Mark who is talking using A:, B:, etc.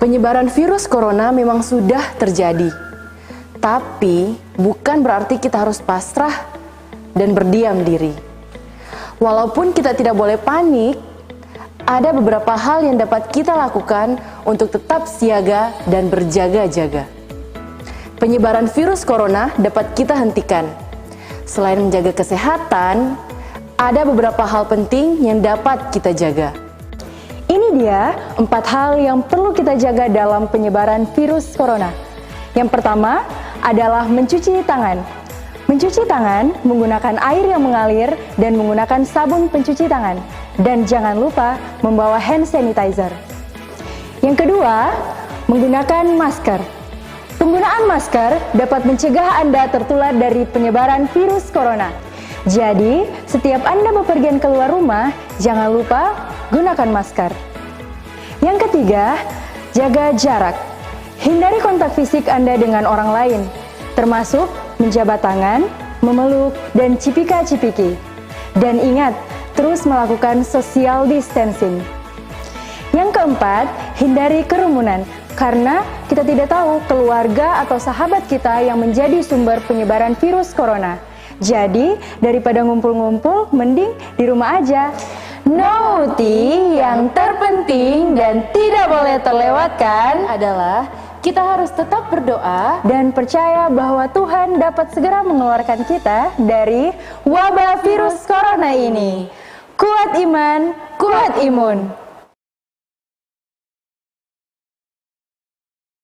A: Penyebaran virus corona memang sudah terjadi, tapi bukan berarti kita harus pasrah dan berdiam diri. Walaupun kita tidak boleh panik, ada beberapa hal yang dapat kita lakukan untuk tetap siaga dan berjaga-jaga. Penyebaran virus corona dapat kita hentikan. Selain menjaga kesehatan, ada beberapa hal penting yang dapat kita jaga.
B: Ini dia 4 hal yang perlu kita jaga dalam penyebaran virus corona. Yang pertama adalah mencuci tangan. Mencuci tangan menggunakan air yang mengalir dan menggunakan sabun pencuci tangan. Dan jangan lupa membawa hand sanitizer. Yang kedua, menggunakan masker. Penggunaan masker dapat mencegah Anda tertular dari penyebaran virus corona. Jadi, setiap Anda bepergian keluar rumah, jangan lupa gunakan masker. Yang ketiga, jaga jarak. Hindari kontak fisik Anda dengan orang lain, termasuk menjabat tangan, memeluk, dan cipika-cipiki. Dan ingat, terus melakukan social distancing. Yang keempat, hindari kerumunan, karena kita tidak tahu keluarga atau sahabat kita yang menjadi sumber penyebaran virus corona. Jadi, daripada ngumpul-ngumpul, mending di rumah aja. Nauti, yang terpenting dan tidak boleh terlewatkan
A: Adalah kita harus tetap berdoa
B: dan percaya bahwa Tuhan dapat segera mengeluarkan kita dari wabah virus corona ini. Kuat iman, kuat imun.